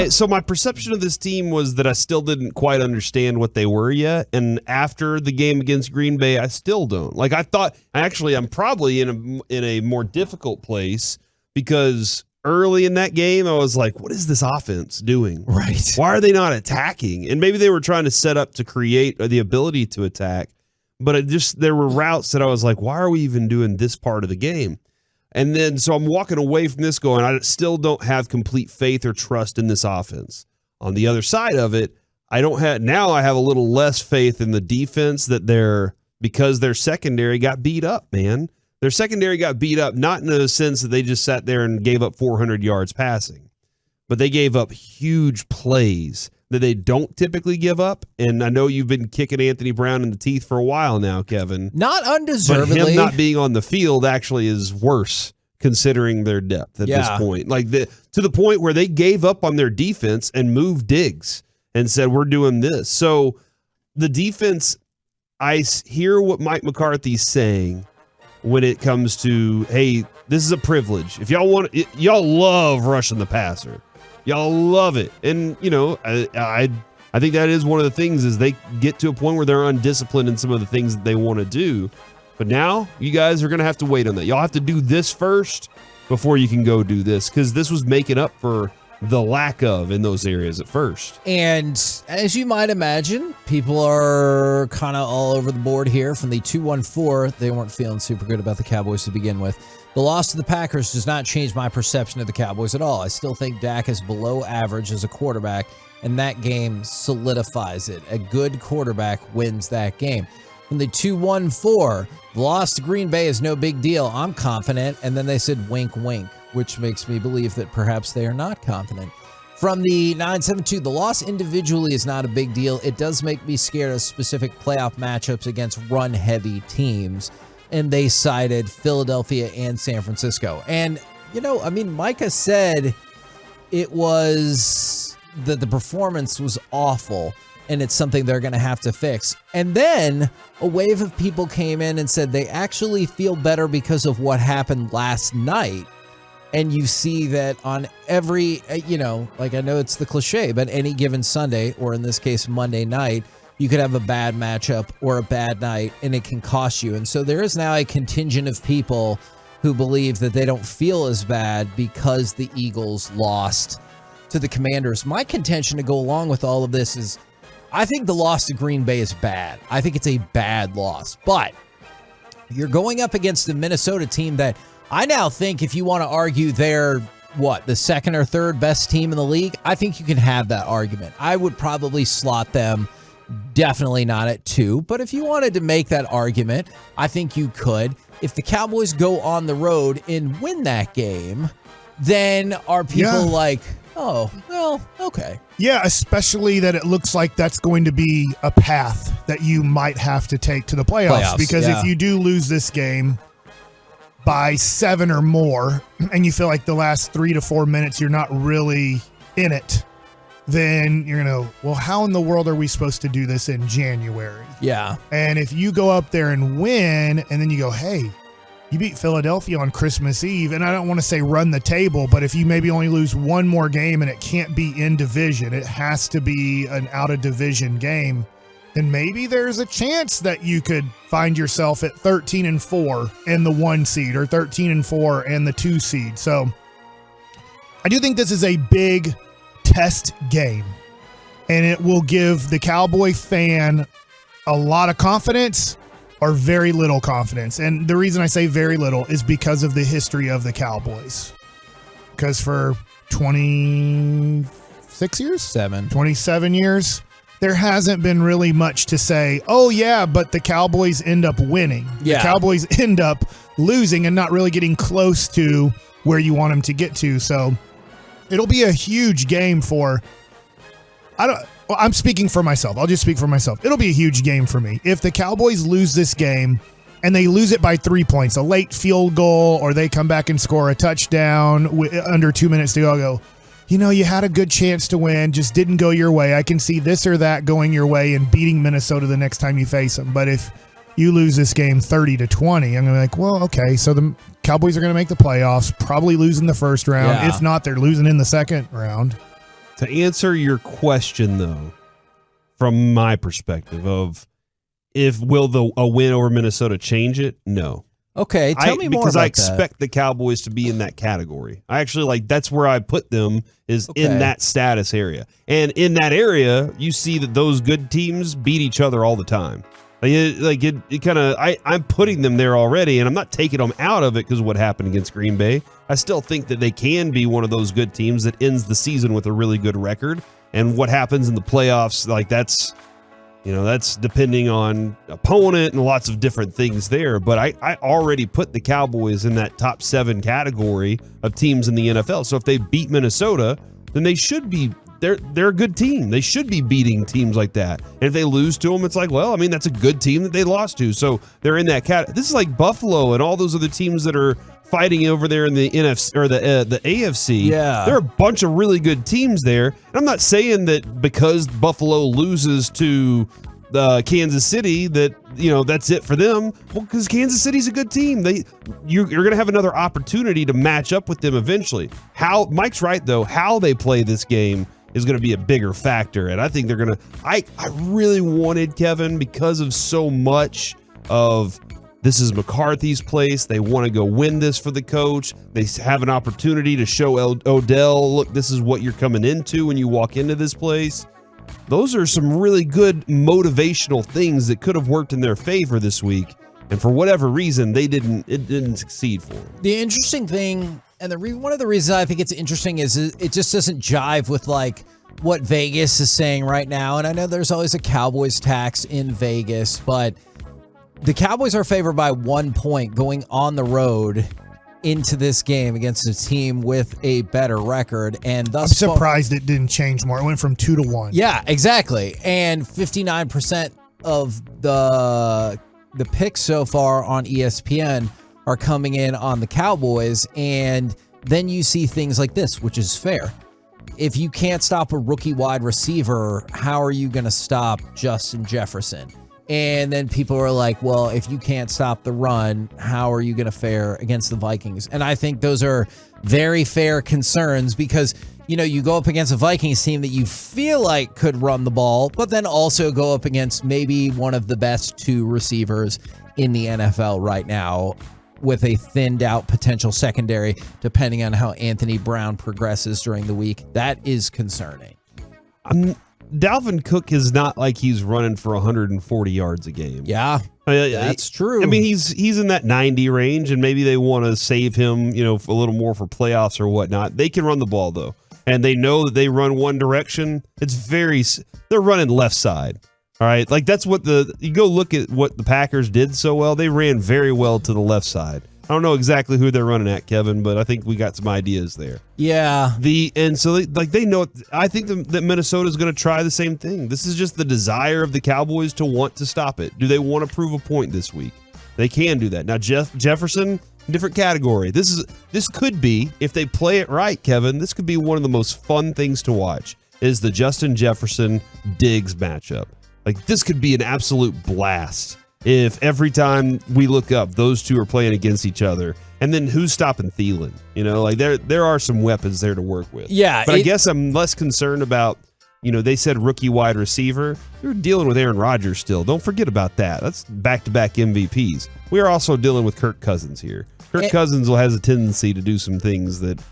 So my perception of this team was that I still didn't quite understand what they were yet. And after the game against Green Bay, I still don't. Like I thought, actually, I'm probably in a more difficult place because early in that game, I was like, what is this offense doing? Right. Why are they not attacking? And maybe they were trying to set up to create the ability to attack. But there were routes that I was like, why are we even doing this part of the game? And then, so I'm walking away from this going, I still don't have complete faith or trust in this offense. On the other side of it, I have a little less faith in the defense because their secondary got beat up, man. Their secondary got beat up, not in the sense that they just sat there and gave up 400 yards passing, but they gave up huge plays that they don't typically give up. And I know you've been kicking Anthony Brown in the teeth for a while now, Kevin. Not undeservedly. But him not being on the field actually is worse considering their depth at this point. Like to the point where they gave up on their defense and moved Diggs and said, we're doing this. So the defense, I hear what Mike McCarthy's saying when it comes to, hey, this is a privilege. If y'all love rushing the passer. Y'all love it. And, I think that is one of the things is they get to a point where they're undisciplined in some of the things that they want to do. But now you guys are going to have to wait on that. Y'all have to do this first before you can go do this because this was making up for the lack of in those areas at first. And as you might imagine, people are kind of all over the board here. From the 214, they weren't feeling super good about the Cowboys to begin with. The loss to the Packers does not change my perception of the Cowboys at all. I still think Dak is below average as a quarterback, and that game solidifies it. A good quarterback wins that game. From the 214, the loss to Green Bay is no big deal. I'm confident. And then they said wink, wink, which makes me believe that perhaps they are not confident. From the 972, the loss individually is not a big deal. It does make me scared of specific playoff matchups against run-heavy teams. And they cited Philadelphia and San Francisco. And, Micah said it was that the performance was awful and it's something they're going to have to fix. And then a wave of people came in and said they actually feel better because of what happened last night. And you see that on every, I know it's the cliche, but any given Sunday, or in this case, Monday night, you could have a bad matchup or a bad night, and it can cost you. And so there is now a contingent of people who believe that they don't feel as bad because the Eagles lost to the Commanders. My contention to go along with all of this is I think the loss to Green Bay is bad. I think it's a bad loss. But you're going up against the Minnesota team that I now think if you want to argue they're, the second or third best team in the league, I think you can have that argument. I would probably slot them definitely not at 2, but if you wanted to make that argument, I think you could. If the Cowboys go on the road and win that game, then are people like, oh, well, okay. Yeah, especially that it looks like that's going to be a path that you might have to take to the playoffs. Because if you do lose this game by 7 or more, and you feel like the last 3 to 4 minutes you're not really in it, then you're going to, well, how in the world are we supposed to do this in January? Yeah. And if you go up there and win, and then you go, hey, you beat Philadelphia on Christmas Eve, and I don't want to say run the table, but if you maybe only lose one more game and it can't be in division, it has to be an out-of-division game, then maybe there's a chance that you could find yourself at 13-4 and the 1 seed, or 13-4 and the 2 seed. So I do think this is a big test game, and it will give the Cowboy fan a lot of confidence or very little confidence. And the reason I say very little is because of the history of the Cowboys. Because for 26 years? 27 years, there hasn't been really much to say, oh yeah, but the Cowboys end up winning. Yeah. The Cowboys end up losing and not really getting close to where you want them to get to. So it'll be a huge game for, I'm speaking for myself. I'll just speak for myself. It'll be a huge game for me. If the Cowboys lose this game and they lose it by 3 points, a late field goal, or they come back and score a touchdown under 2 minutes to go, I'll go, you had a good chance to win, just didn't go your way. I can see this or that going your way and beating Minnesota the next time you face them. But if you lose this game 30-20, I'm going to be like, well, okay, so the Cowboys are going to make the playoffs, probably lose in the first round. Yeah. If not, they're losing in the second round. To answer your question, though, from my perspective of will a win over Minnesota change it? No. Okay, tell me more because about I expect the Cowboys to be in that category. I actually that's where I put them is in that status area. And in that area, you see that those good teams beat each other all the time. I'm putting them there already, and I'm not taking them out of it because of what happened against Green Bay. I still think that they can be one of those good teams that ends the season with a really good record. And what happens in the playoffs, that's depending on opponent and lots of different things there. But I already put the Cowboys in that top 7 category of teams in the NFL. So if they beat Minnesota, then they should be. They're a good team. They should be beating teams like that. And if they lose to them, it's that's a good team that they lost to. So they're in that category. This is like Buffalo and all those other teams that are fighting over there in the NFC or the AFC. Yeah, there are a bunch of really good teams there. And I'm not saying that because Buffalo loses to Kansas City that that's it for them. Well, because Kansas City's a good team. You're going to have another opportunity to match up with them eventually. How Mike's right though. How they play this game is going to be a bigger factor, and I think they're going to. I really wanted Kevin because of so much of. This is McCarthy's place. They want to go win this for the coach. They have an opportunity to show Odell, look, this is what you're coming into when you walk into this place. Those are some really good motivational things that could have worked in their favor this week. And for whatever reason, it didn't succeed for them. The interesting thing, and one of the reasons I think it's interesting is it just doesn't jive with what Vegas is saying right now. And I know there's always a Cowboys tax in Vegas, but the Cowboys are favored by 1 point going on the road into this game against a team with a better record. And thus I'm surprised it didn't change more. It went from 2-1. Yeah, exactly. And 59% of the picks so far on ESPN are coming in on the Cowboys. And then you see things like this, which is fair. If you can't stop a rookie wide receiver, how are you going to stop Justin Jefferson? And then people are like, well, if you can't stop the run, how are you going to fare against the Vikings? And I think those are very fair concerns because, you go up against a Vikings team that you feel like could run the ball, but then also go up against maybe one of the best 2 receivers in the NFL right now with a thinned out potential secondary, depending on how Anthony Brown progresses during the week. That is concerning. Dalvin Cook is not like he's running for 140 yards a game. Yeah, that's true. I mean, he's in that 90 range, and maybe they want to save him, a little more for playoffs or whatnot. They can run the ball, though, and they know that they run one direction. They're running left side. All right, that's what you go look at what the Packers did so well. They ran very well to the left side. I don't know exactly who they're running at, Kevin, but I think we got some ideas there. Yeah. So they know. I think that Minnesota is going to try the same thing. This is just the desire of the Cowboys to want to stop it. Do they want to prove a point this week? They can do that. Now Jefferson, different category. This could be, if they play it right, Kevin. This could be one of the most fun things to watch. Is the Justin Jefferson Diggs matchup? This could be an absolute blast. If every time we look up, those two are playing against each other, and then who's stopping Thielen? There are some weapons there to work with. Yeah, but I guess I'm less concerned about. They said rookie wide receiver. You're dealing with Aaron Rodgers still. Don't forget about that. That's back-to-back MVPs. We are also dealing with Kirk Cousins here. Kirk Cousins has a tendency to do some things that.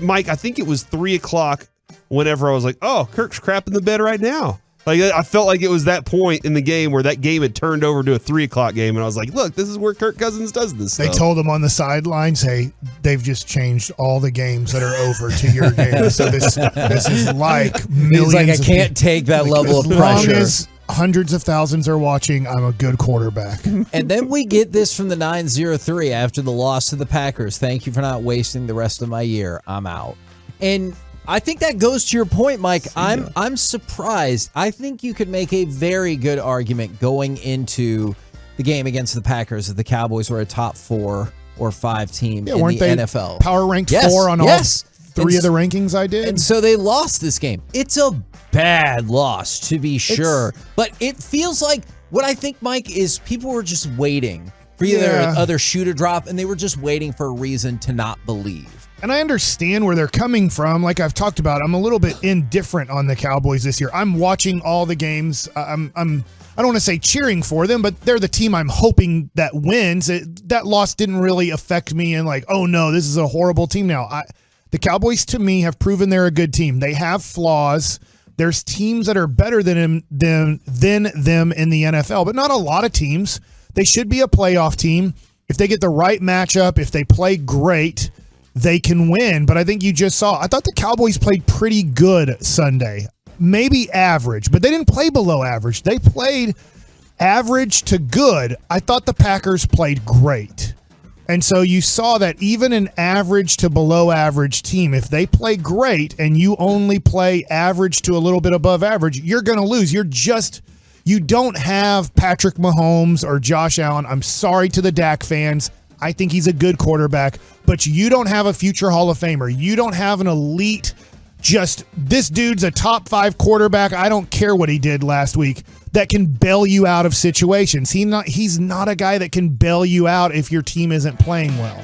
Mike, I think it was 3:00 whenever I was like, "Oh, Kirk's crapping the bed right now." I felt like it was that point in the game where that game had turned over to a 3:00 game, and I was like, look, this is where Kirk Cousins does this stuff. They told him on the sidelines, hey, they've just changed all the games that are over to your game. So this is like millions. He's I can't take that level of pressure. As long as hundreds of thousands are watching, I'm a good quarterback. And then we get this from the 903 after the loss to the Packers. Thank you for not wasting the rest of my year. I'm out. And I think that goes to your point, Mike. I'm surprised. I think you could make a very good argument going into the game against the Packers that the Cowboys were a top 4 or 5 team in the NFL. Power ranked 4 on all 3 of the rankings I did. And so they lost this game. It's a bad loss, to be sure. But it feels like what I think, Mike, is people were just waiting for either other shoe to drop, and they were just waiting for a reason to not believe. And I understand where they're coming from. Like I've talked about, I'm a little bit indifferent on the Cowboys this year. I'm watching all the games. I don't want to say cheering for them, but they're the team I'm hoping that wins. That loss didn't really affect me and like, oh no, this is a horrible team now. The Cowboys, to me, have proven they're a good team. They have flaws. There's teams that are better than them in the NFL, but not a lot of teams. They should be a playoff team. If they get the right matchup, if they play great, they can win. But I think you just saw, I thought the Cowboys played pretty good Sunday. Maybe average, but they didn't play below average. They played average to good. I thought the Packers played great. And so you saw that even an average to below average team, if they play great and you only play average to a little bit above average, you're going to lose. You don't have Patrick Mahomes or Josh Allen. I'm sorry to the Dak fans. I think he's a good quarterback, but you don't have a future Hall of Famer. You don't have an elite, just this dude's a top 5 quarterback. I don't care what he did last week, that can bail you out of situations. He's not a guy that can bail you out if your team isn't playing well.